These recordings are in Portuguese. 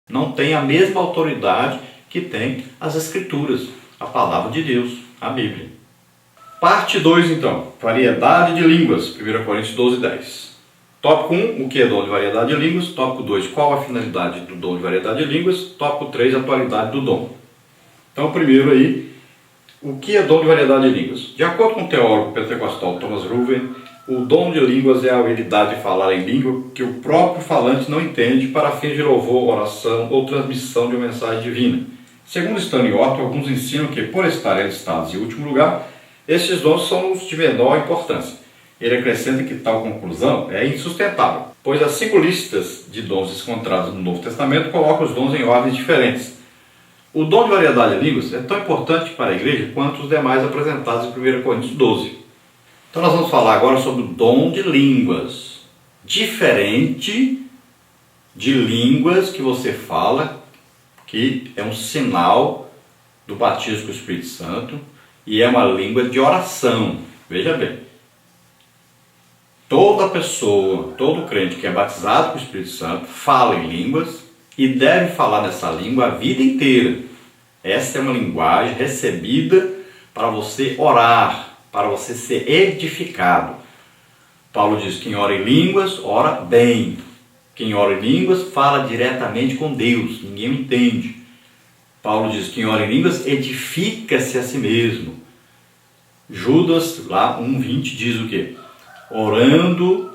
Não tem a mesma autoridade que tem as Escrituras, a Palavra de Deus, a Bíblia. Parte 2, então. Variedade de línguas. 1 Coríntios 12, 10. Tópico 1, o que é dom de variedade de línguas. Tópico 2, qual a finalidade do dom de variedade de línguas. Tópico 3, a atualidade do dom. Então, primeiro aí, o que é dom de variedade de línguas? De acordo com o teólogo pentecostal Thomas Ruven, o dom de línguas é a habilidade de falar em língua que o próprio falante não entende para fins de louvor, oração ou transmissão de uma mensagem divina. Segundo Stanley Orton, alguns ensinam que, por estarem listados em último lugar, estes dons são os de menor importância. Ele acrescenta que tal conclusão é insustentável, pois as 5 listas de dons encontradas no Novo Testamento colocam os dons em ordens diferentes. O dom de variedade de línguas é tão importante para a igreja quanto os demais apresentados em 1 Coríntios 12. Então nós vamos falar agora sobre o dom de línguas, diferente de línguas que você fala, que é um sinal do batismo com o Espírito Santo e é uma língua de oração. Veja bem, toda pessoa, todo crente que é batizado com o Espírito Santo fala em línguas e deve falar nessa língua a vida inteira. Essa é uma linguagem recebida para você orar, para você ser edificado. Paulo diz: quem ora em línguas, ora bem. Quem ora em línguas, fala diretamente com Deus, ninguém entende. Paulo diz: quem ora em línguas, edifica-se a si mesmo. Judas, lá 1,20, diz o quê? Orando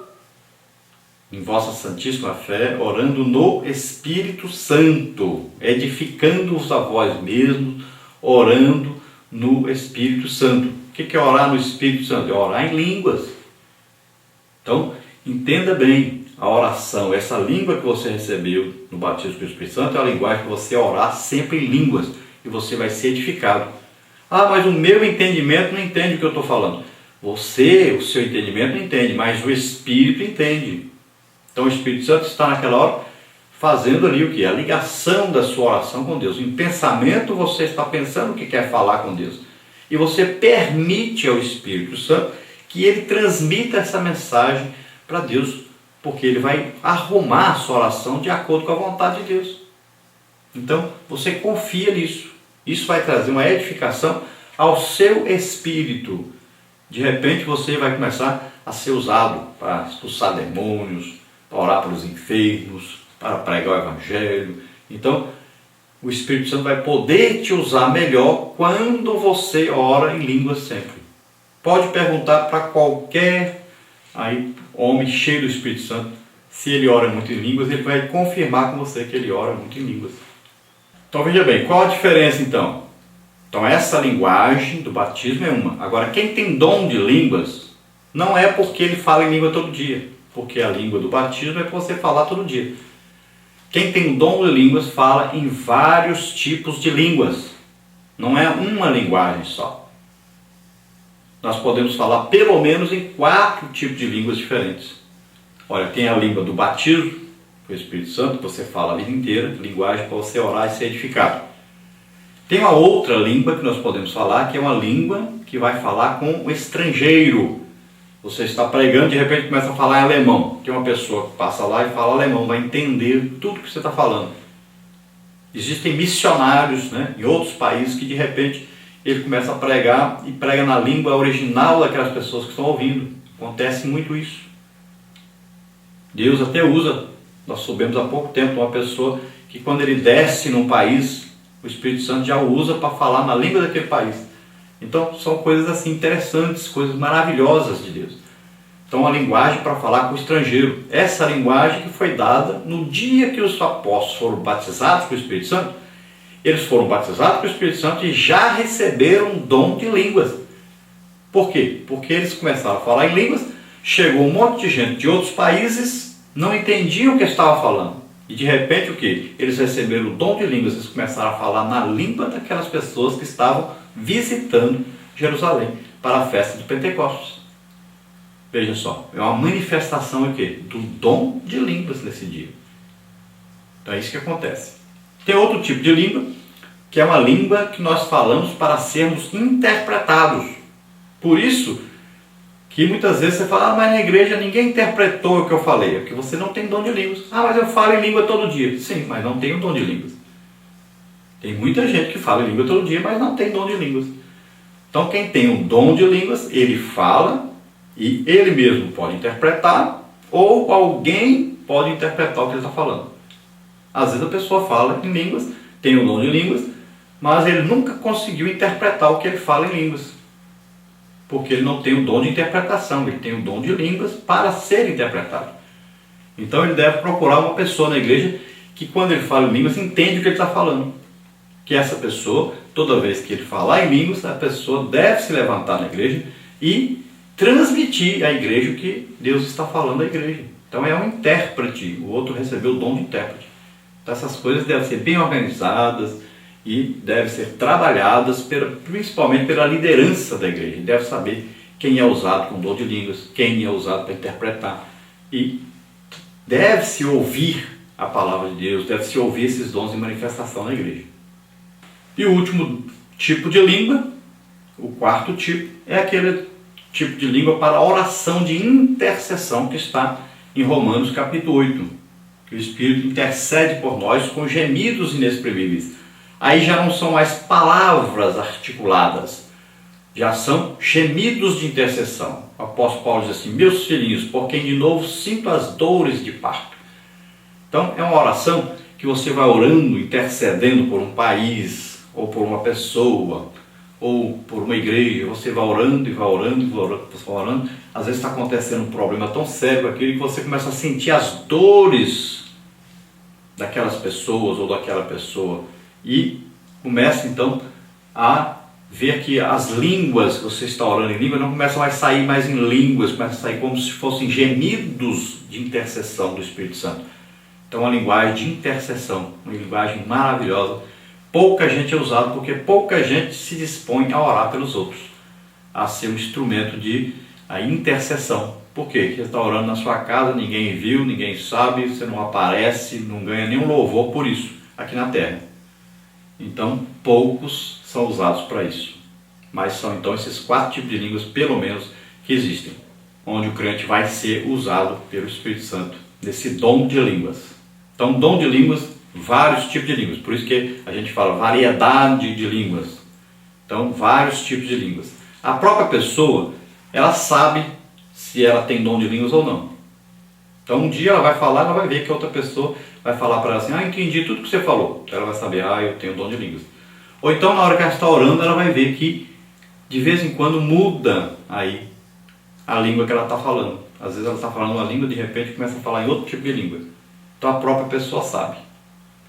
em vossa santíssima fé, orando no Espírito Santo, edificando-os a vós mesmos, orando no Espírito Santo. O que é orar no Espírito Santo? É orar em línguas. Então, entenda bem a oração. Essa língua que você recebeu no batismo com o Espírito Santo é a linguagem que você orar sempre em línguas e você vai ser edificado. Ah, mas o meu entendimento não entende o que eu estou falando. Você, o seu entendimento não entende, mas o Espírito entende. Então o Espírito Santo está naquela hora fazendo ali o que? A ligação da sua oração com Deus. Em pensamento você está pensando o que quer falar com Deus. E você permite ao Espírito Santo que ele transmita essa mensagem para Deus, porque ele vai arrumar a sua oração de acordo com a vontade de Deus. Então você confia nisso. Isso vai trazer uma edificação ao seu espírito. De repente você vai começar a ser usado para expulsar demônios, para orar pelos enfermos, para pregar o Evangelho. Então, o Espírito Santo vai poder te usar melhor quando você ora em línguas sempre. Pode perguntar para qualquer homem cheio do Espírito Santo, se ele ora muito em línguas, ele vai confirmar com você que ele ora muito em línguas. Então veja bem, qual a diferença então? Então essa linguagem do batismo é uma. Agora, quem tem dom de línguas, não é porque ele fala em língua todo dia, porque a língua do batismo é para você falar todo dia. Quem tem dom de línguas fala em vários tipos de línguas, não é uma linguagem só. Nós podemos falar pelo menos em 4 tipos de línguas diferentes. Olha, tem a língua do batismo, com o Espírito Santo, que você fala a vida inteira, linguagem para você orar e ser edificado. Tem uma outra língua que nós podemos falar, que é uma língua que vai falar com o estrangeiro. Você está pregando, de repente começa a falar em alemão. Tem uma pessoa que passa lá e fala alemão, vai entender tudo que você está falando. Existem missionários, em outros países que de repente ele começa a pregar e prega na língua original daquelas pessoas que estão ouvindo. Acontece muito isso. Deus até usa, nós soubemos há pouco tempo, uma pessoa que quando ele desce num país, o Espírito Santo já o usa para falar na língua daquele país. Então são coisas assim interessantes, coisas maravilhosas de Deus. Então a linguagem para falar com o estrangeiro. Essa linguagem que foi dada no dia que os apóstolos foram batizados com o Espírito Santo. Eles foram batizados com o Espírito Santo e já receberam um dom de línguas. Por quê? Porque eles começaram a falar em línguas, chegou um monte de gente de outros países, não entendiam o que estava falando. E de repente o que? Eles receberam o dom de línguas, eles começaram a falar na língua daquelas pessoas que estavam visitando Jerusalém para a festa de Pentecostes. Veja só, é uma manifestação do dom de línguas nesse dia. Então é isso que acontece. Tem outro tipo de língua, que é uma língua que nós falamos para sermos interpretados. Por isso que muitas vezes você fala, mas na igreja ninguém interpretou o que eu falei, é porque você não tem dom de línguas. Mas eu falo em língua todo dia. Sim, mas não tem o dom de línguas. Tem muita gente que fala em língua todo dia, mas não tem dom de línguas. Então quem tem um dom de línguas, ele fala e ele mesmo pode interpretar, ou alguém pode interpretar o que ele está falando. Às vezes a pessoa fala em línguas, tem o dom de línguas, mas ele nunca conseguiu interpretar o que ele fala em línguas. Porque ele não tem o dom de interpretação, ele tem o dom de línguas para ser interpretado. Então ele deve procurar uma pessoa na igreja que quando ele fala em línguas entende o que ele está falando. Que essa pessoa, toda vez que ele falar em línguas, a pessoa deve se levantar na igreja e transmitir à igreja o que Deus está falando à igreja. Então é um intérprete, o outro recebeu o dom de intérprete. Então essas coisas devem ser bem organizadas e devem ser trabalhadas principalmente pela liderança da igreja. Deve saber quem é usado com dom de línguas, quem é usado para interpretar. E deve-se ouvir a palavra de Deus, deve-se ouvir esses dons em manifestação na igreja. E o último tipo de língua, o quarto tipo, é aquele tipo de língua para oração de intercessão que está em Romanos capítulo 8. Que o Espírito intercede por nós com gemidos inexprimíveis. Aí já não são mais palavras articuladas, já são gemidos de intercessão. O apóstolo Paulo diz assim, meus filhinhos, por quem de novo sinto as dores de parto. Então é uma oração que você vai orando, intercedendo por um país, ou por uma pessoa, ou por uma igreja. Você vai orando e vai orando e vai orando. Às vezes está acontecendo um problema tão sério aquele que você começa a sentir as dores daquelas pessoas ou daquela pessoa. E começa então a ver que as línguas que você está orando em língua não começam a sair mais em línguas, começam a sair como se fossem gemidos de intercessão do Espírito Santo. Então uma linguagem de intercessão, uma linguagem maravilhosa. Pouca gente é usada porque pouca gente se dispõe a orar pelos outros, a ser um instrumento de intercessão. Por quê? Porque você está orando na sua casa, ninguém viu, ninguém sabe, você não aparece, não ganha nenhum louvor por isso aqui na terra. Então, poucos são usados para isso. Mas são então esses 4 tipos de línguas, pelo menos, que existem, onde o crente vai ser usado pelo Espírito Santo, nesse dom de línguas. Então, dom de línguas, vários tipos de línguas. Por isso que a gente fala variedade de línguas. Então, vários tipos de línguas. A própria pessoa, ela sabe se ela tem dom de línguas ou não. Então, um dia ela vai falar, ela vai ver que a outra pessoa vai falar para ela assim, entendi tudo que você falou. Então ela vai saber, eu tenho dom de línguas. Ou então, na hora que ela está orando, ela vai ver que, de vez em quando, muda aí a língua que ela está falando. Às vezes ela está falando uma língua, de repente começa a falar em outro tipo de língua. Então a própria pessoa sabe.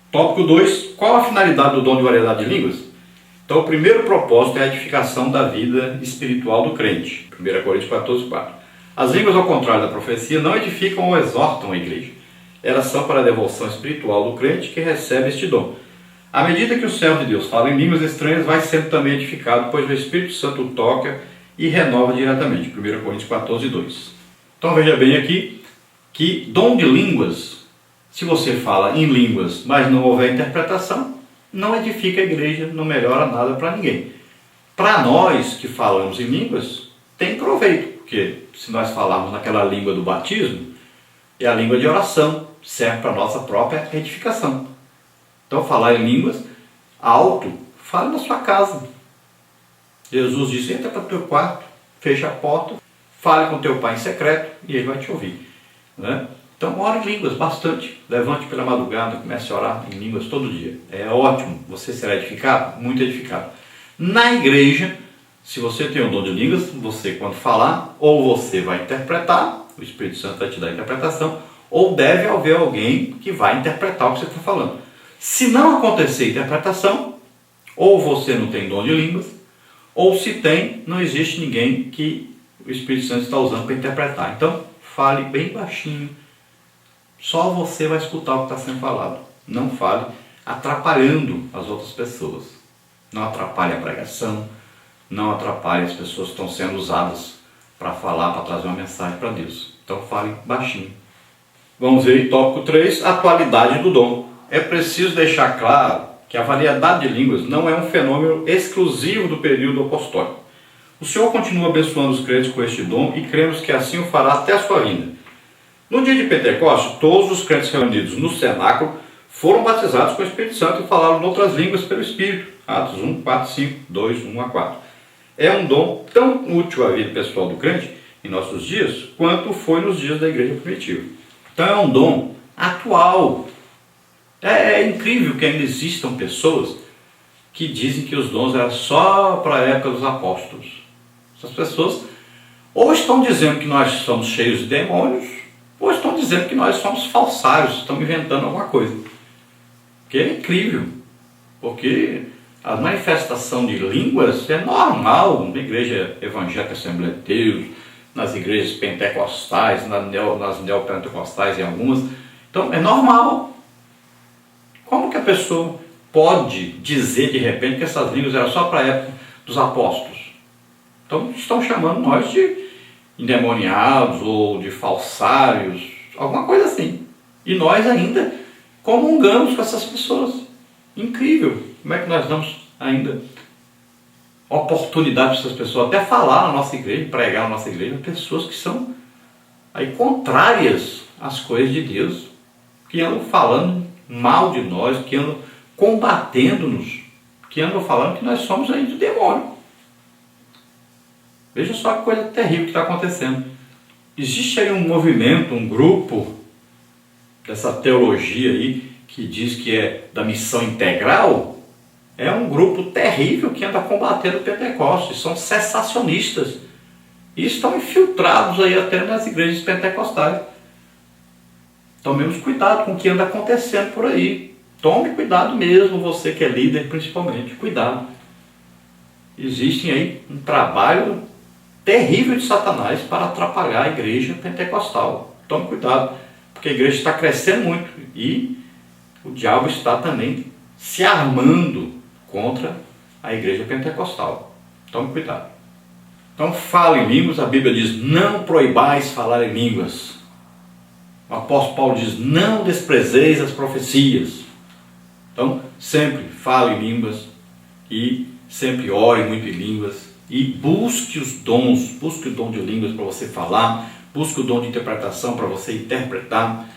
Tópico 2, qual a finalidade do dom de variedade de línguas? Então o primeiro propósito é a edificação da vida espiritual do crente. 1 Coríntios 14, 4. As línguas, ao contrário da profecia, não edificam ou exortam a igreja. Elas são para a devoção espiritual do crente que recebe este dom. À medida que o servo de Deus fala em línguas estranhas, vai sendo também edificado, pois o Espírito Santo o toca e renova diretamente. 1 Coríntios 14, 2. Então veja bem aqui que dom de línguas, se você fala em línguas, mas não houver interpretação, não edifica a igreja, não melhora nada para ninguém. Para nós que falamos em línguas, tem proveito, porque se nós falarmos naquela língua do batismo, é a língua de oração, serve para a nossa própria edificação. Então falar em línguas alto, fale na sua casa. Jesus disse, entra para o teu quarto, fecha a porta, fale com teu pai em secreto e ele vai te ouvir. Né? Então ore em línguas bastante, levante pela madrugada, comece a orar em línguas todo dia. É ótimo, você será edificado, muito edificado. Na igreja, se você tem o dom de línguas, você quando falar, ou você vai interpretar, o Espírito Santo vai te dar a interpretação, ou deve haver alguém que vai interpretar o que você está falando. Se não acontecer interpretação, ou você não tem dom de línguas, ou se tem, não existe ninguém que o Espírito Santo está usando para interpretar. Então, fale bem baixinho, só você vai escutar o que está sendo falado. Não fale atrapalhando as outras pessoas. Não atrapalhe a pregação, não atrapalhe as pessoas que estão sendo usadas para falar, para trazer uma mensagem para Deus. Então fale baixinho. Vamos ver em tópico 3, atualidade do dom. É preciso deixar claro que a variedade de línguas não é um fenômeno exclusivo do período apostólico. O Senhor continua abençoando os crentes com este dom e cremos que assim o fará até a sua vinda. No dia de Pentecostes, todos os crentes reunidos no cenáculo foram batizados com o Espírito Santo e falaram em outras línguas pelo Espírito. Atos 1, 4, 5, 2, 1 a 4. É um dom tão útil à vida pessoal do crente em nossos dias, quanto foi nos dias da igreja primitiva. Então é um dom atual. É incrível que ainda existam pessoas que dizem que os dons eram só para a época dos apóstolos. Essas pessoas ou estão dizendo que nós somos cheios de demônios, ou estão dizendo que nós somos falsários, estão inventando alguma coisa. Que é incrível, porque a manifestação de línguas é normal na igreja evangélica Assembleia de Deus, nas igrejas pentecostais, nas neopentecostais e algumas. Então é normal. Como que a pessoa pode dizer de repente que essas línguas eram só para a época dos apóstolos? Então estão chamando nós de endemoniados ou de falsários, alguma coisa assim. E nós ainda comungamos com essas pessoas. Incrível. Como é que nós damos ainda oportunidade para essas pessoas até falar na nossa igreja, pregar na nossa igreja, pessoas que são aí contrárias às coisas de Deus, que andam falando mal de nós, que andam combatendo-nos, que andam falando que nós somos aí do demônio. Veja só que coisa terrível que está acontecendo. Existe aí um movimento, um grupo dessa teologia aí que diz que é da missão integral. É um grupo terrível que anda combatendo o Pentecostes, são cessacionistas e estão infiltrados aí até nas igrejas pentecostais. Tomemos cuidado com o que anda acontecendo por aí. Tome cuidado mesmo, você que é líder principalmente, cuidado. Existe aí um trabalho terrível de Satanás para atrapalhar a igreja pentecostal. Tome cuidado, porque a igreja está crescendo muito e o diabo está também se armando contra a igreja pentecostal. Tome cuidado. Então fale em línguas, a Bíblia diz, não proibais falar em línguas. O apóstolo Paulo diz, não desprezeis as profecias. Então sempre fale em línguas e sempre ore muito em línguas e busque os dons, busque o dom de línguas para você falar, busque o dom de interpretação para você interpretar,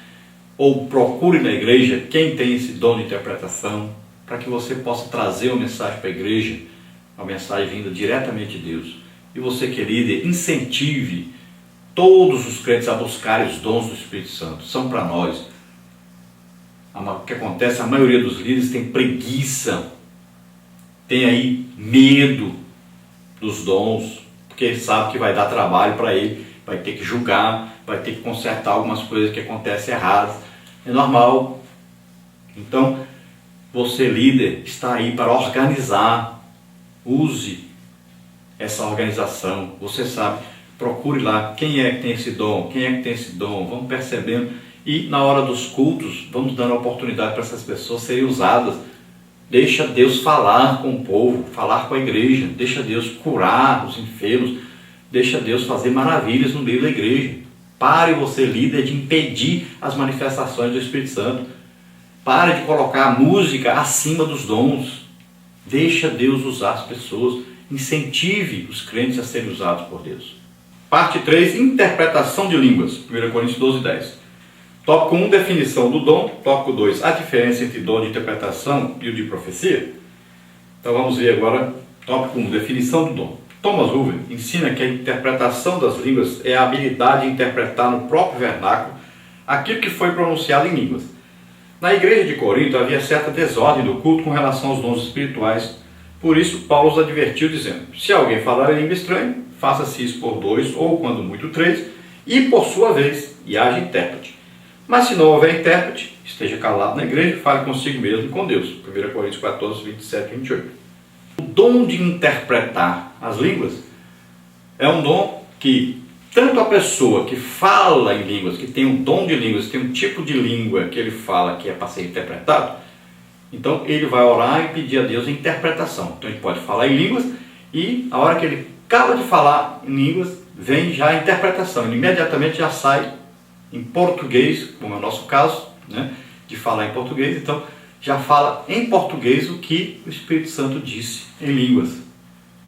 ou procure na igreja quem tem esse dom de interpretação, para que você possa trazer uma mensagem para a igreja, uma mensagem vinda diretamente de Deus. E você, que é líder, incentive todos os crentes a buscarem os dons do Espírito Santo. São para nós. O que acontece, a maioria dos líderes tem preguiça, tem aí medo dos dons, porque ele sabe que vai dar trabalho para ele, vai ter que julgar, vai ter que consertar algumas coisas que acontecem erradas. É normal. Então, você líder está aí para organizar. Use essa organização. Você sabe, procure lá quem é que tem esse dom, quem é que tem esse dom. Vamos percebendo. E na hora dos cultos, vamos dando oportunidade para essas pessoas serem usadas. Deixa Deus falar com o povo, falar com a igreja. Deixa Deus curar os enfermos. Deixa Deus fazer maravilhas no meio da igreja. Pare, você líder, de impedir as manifestações do Espírito Santo. Pare de colocar a música acima dos dons. Deixa Deus usar as pessoas. Incentive os crentes a serem usados por Deus. Parte 3, interpretação de línguas. 1 Coríntios 12, 10. Tópico 1, definição do dom. Tópico 2, a diferença entre dom de interpretação e o de profecia. Então vamos ver agora, tópico 1, definição do dom. Thomas Hoover ensina que a interpretação das línguas é a habilidade de interpretar no próprio vernáculo aquilo que foi pronunciado em línguas. Na igreja de Corinto havia certa desordem do culto com relação aos dons espirituais. Por isso, Paulo os advertiu dizendo, se alguém falar em língua estranha, faça-se isso por 2 ou, quando muito, 3, e por sua vez, e haja intérprete. Mas se não houver intérprete, esteja calado na igreja e fale consigo mesmo e com Deus. 1 Coríntios 14, 27 e 28. O dom de interpretar as línguas é um dom que tanto a pessoa que fala em línguas, que tem um dom de línguas, tem um tipo de língua que ele fala que é para ser interpretado, então ele vai orar e pedir a Deus a interpretação. Então ele pode falar em línguas e a hora que ele acaba de falar em línguas, vem já a interpretação. Ele imediatamente já sai em português, como é o nosso caso, né, de falar em português, então já fala em português o que o Espírito Santo disse em línguas.